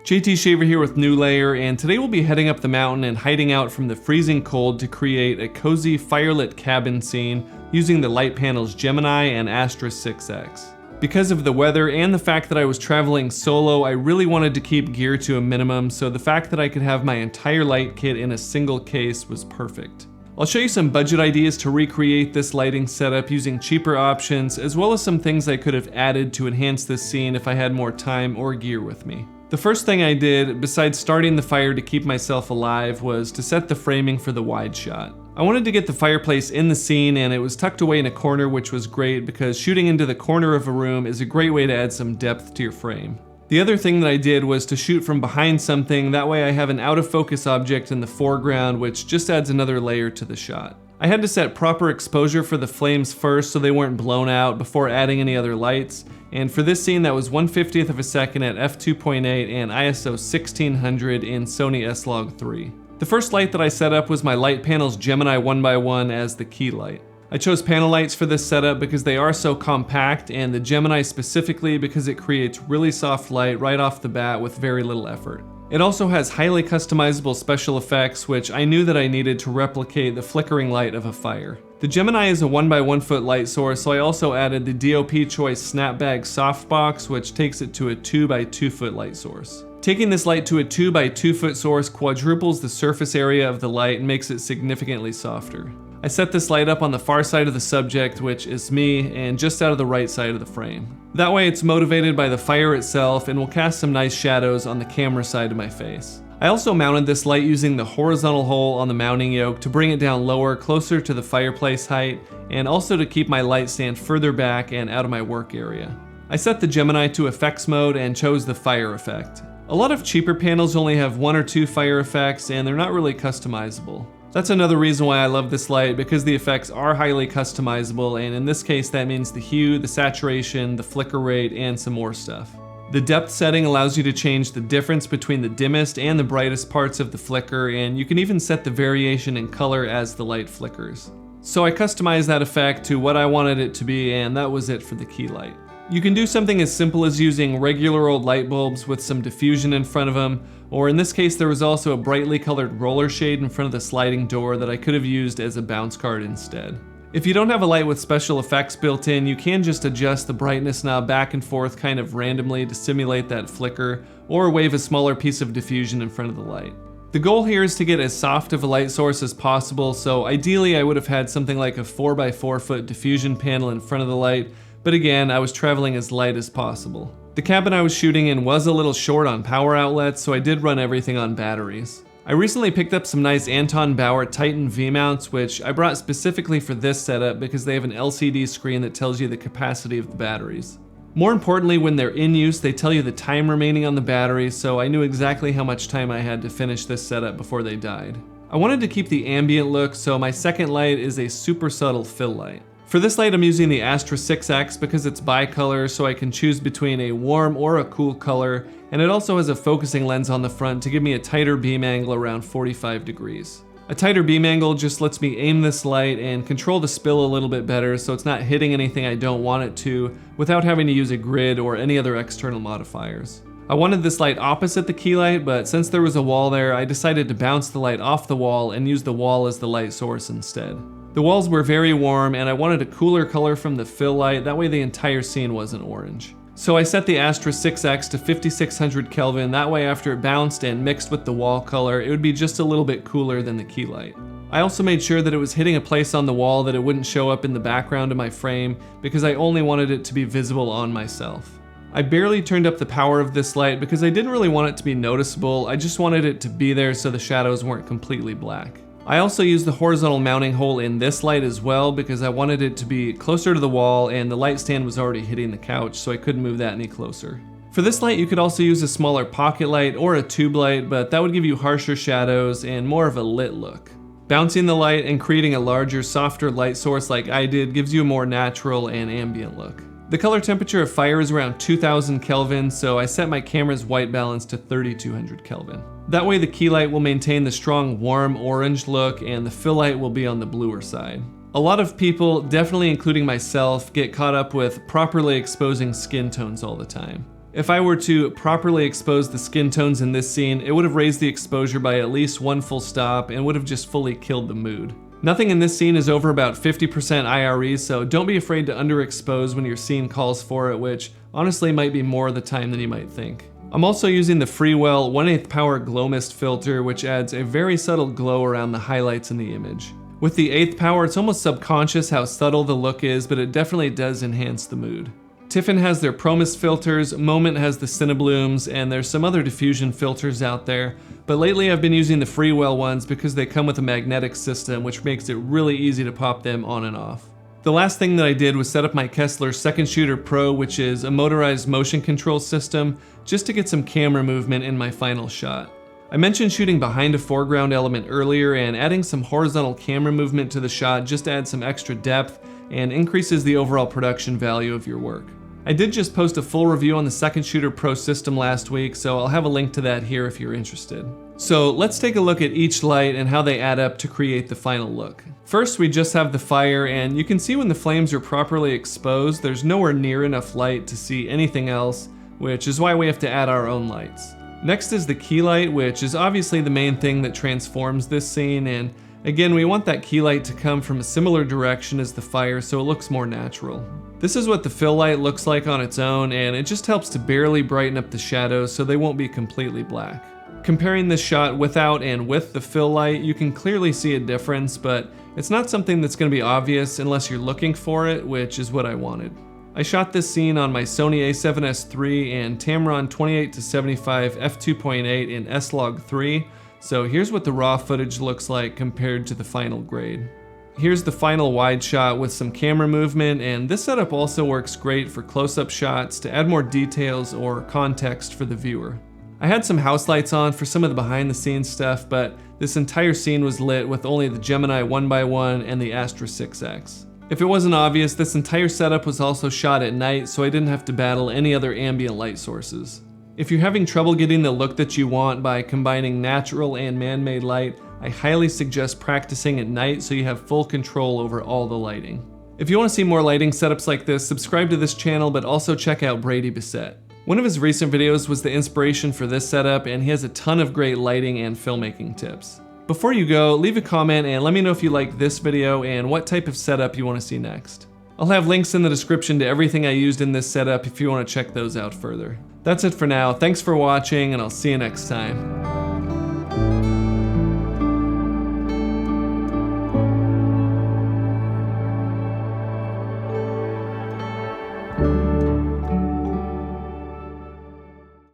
JT Shaver here with New Layer, and today we'll be heading up the mountain and hiding out from the freezing cold to create a cozy firelit cabin scene using the Litepanels Gemini and Astra 6X. Because of the weather and the fact that I was traveling solo, I really wanted to keep gear to a minimum, so the fact that I could have my entire light kit in a single case was perfect. I'll show you some budget ideas to recreate this lighting setup using cheaper options, as well as some things I could have added to enhance this scene if I had more time or gear with me. The first thing I did, besides starting the fire to keep myself alive, was to set the framing for the wide shot. I wanted to get the fireplace in the scene, and it was tucked away in a corner, which was great because shooting into the corner of a room is a great way to add some depth to your frame. The other thing that I did was to shoot from behind something, that way I have an out of focus object in the foreground, which just adds another layer to the shot. I had to set proper exposure for the flames first so they weren't blown out before adding any other lights, and for this scene that was 1/50th of a second at f2.8 and ISO 1600 in Sony S-Log 3. The first light that I set up was my Litepanels Gemini 1x1 as the key light. I chose panel lights for this setup because they are so compact, and the Gemini specifically because it creates really soft light right off the bat with very little effort. It also has highly customizable special effects, which I knew that I needed to replicate the flickering light of a fire. The Gemini is a 1x1 foot light source, so I also added the DOP Choice Snapbag Softbox, which takes it to a 2x2 foot light source. Taking this light to a 2x2 foot source quadruples the surface area of the light and makes it significantly softer. I set this light up on the far side of the subject, which is me, and just out of the right side of the frame. That way it's motivated by the fire itself and will cast some nice shadows on the camera side of my face. I also mounted this light using the horizontal hole on the mounting yoke to bring it down lower, closer to the fireplace height, and also to keep my light stand further back and out of my work area. I set the Gemini to effects mode and chose the fire effect. A lot of cheaper panels only have 1 or 2 fire effects, and they're not really customizable. That's another reason why I love this light, because the effects are highly customizable, and in this case that means the hue, the saturation, the flicker rate, and some more stuff. The depth setting allows you to change the difference between the dimmest and the brightest parts of the flicker, and you can even set the variation in color as the light flickers. So I customized that effect to what I wanted it to be, and that was it for the key light. You can do something as simple as using regular old light bulbs with some diffusion in front of them, or in this case there was also a brightly colored roller shade in front of the sliding door that I could have used as a bounce card instead. If you don't have a light with special effects built in, you can just adjust the brightness knob back and forth kind of randomly to simulate that flicker, or wave a smaller piece of diffusion in front of the light. The goal here is to get as soft of a light source as possible, so ideally I would have had something like a 4x4 foot diffusion panel in front of the light, but again, I was traveling as light as possible. The cabin I was shooting in was a little short on power outlets, so I did run everything on batteries. I recently picked up some nice Anton Bauer Titan V-mounts, which I brought specifically for this setup because they have an LCD screen that tells you the capacity of the batteries. More importantly, when they're in use, they tell you the time remaining on the battery, so I knew exactly how much time I had to finish this setup before they died. I wanted to keep the ambient look, so my second light is a super subtle fill light. For this light I'm using the Astra 6X because it's bicolor, so I can choose between a warm or a cool color, and it also has a focusing lens on the front to give me a tighter beam angle around 45 degrees. A tighter beam angle just lets me aim this light and control the spill a little bit better so it's not hitting anything I don't want it to without having to use a grid or any other external modifiers. I wanted this light opposite the key light, but since there was a wall there, I decided to bounce the light off the wall and use the wall as the light source instead. The walls were very warm, and I wanted a cooler color from the fill light, that way the entire scene wasn't orange. So I set the Astra 6X to 5600 Kelvin, that way after it bounced and mixed with the wall color, it would be just a little bit cooler than the key light. I also made sure that it was hitting a place on the wall that it wouldn't show up in the background of my frame, because I only wanted it to be visible on myself. I barely turned up the power of this light because I didn't really want it to be noticeable, I just wanted it to be there so the shadows weren't completely black. I also used the horizontal mounting hole in this light as well because I wanted it to be closer to the wall, and the light stand was already hitting the couch, so I couldn't move that any closer. For this light you could also use a smaller pocket light or a tube light, but that would give you harsher shadows and more of a lit look. Bouncing the light and creating a larger, softer light source like I did gives you a more natural and ambient look. The color temperature of fire is around 2000 Kelvin, so I set my camera's white balance to 3200 Kelvin. That way the key light will maintain the strong warm orange look and the fill light will be on the bluer side. A lot of people, definitely including myself, get caught up with properly exposing skin tones all the time. If I were to properly expose the skin tones in this scene, it would have raised the exposure by at least one full stop and would have just fully killed the mood. Nothing in this scene is over about 50% IRE, so don't be afraid to underexpose when your scene calls for it, which honestly might be more of the time than you might think. I'm also using the Freewell 1/8 power glow mist filter, which adds a very subtle glow around the highlights in the image. With the 1/8 power, it's almost subconscious how subtle the look is, but it definitely does enhance the mood. Tiffin has their Pro Mist filters, Moment has the Cineblooms, and there's some other diffusion filters out there, but lately I've been using the Freewell ones because they come with a magnetic system, which makes it really easy to pop them on and off. The last thing that I did was set up my Kessler Second Shooter Pro, which is a motorized motion control system, just to get some camera movement in my final shot. I mentioned shooting behind a foreground element earlier, and adding some horizontal camera movement to the shot just adds some extra depth and increases the overall production value of your work. I did just post a full review on the Second Shooter Pro system last week, so I'll have a link to that here if you're interested. So let's take a look at each light and how they add up to create the final look. First, we just have the fire, and you can see when the flames are properly exposed, there's nowhere near enough light to see anything else, which is why we have to add our own lights. Next is the key light, which is obviously the main thing that transforms this scene, and again, we want that key light to come from a similar direction as the fire so it looks more natural. This is what the fill light looks like on its own, and it just helps to barely brighten up the shadows so they won't be completely black. Comparing this shot without and with the fill light, you can clearly see a difference, but it's not something that's going to be obvious unless you're looking for it, which is what I wanted. I shot this scene on my Sony a7S III and Tamron 28-75 f2.8 in S-Log3, so here's what the raw footage looks like compared to the final grade. Here's the final wide shot with some camera movement, and this setup also works great for close-up shots to add more details or context for the viewer. I had some house lights on for some of the behind-the-scenes stuff, but this entire scene was lit with only the Gemini 1x1 and the Astra 6X. If it wasn't obvious, this entire setup was also shot at night, so I didn't have to battle any other ambient light sources. If you're having trouble getting the look that you want by combining natural and man-made light, I highly suggest practicing at night so you have full control over all the lighting. If you want to see more lighting setups like this, subscribe to this channel, but also check out Brady Bissett. One of his recent videos was the inspiration for this setup, and he has a ton of great lighting and filmmaking tips. Before you go, leave a comment and let me know if you liked this video and what type of setup you want to see next. I'll have links in the description to everything I used in this setup if you want to check those out further. That's it for now, thanks for watching, and I'll see you next time.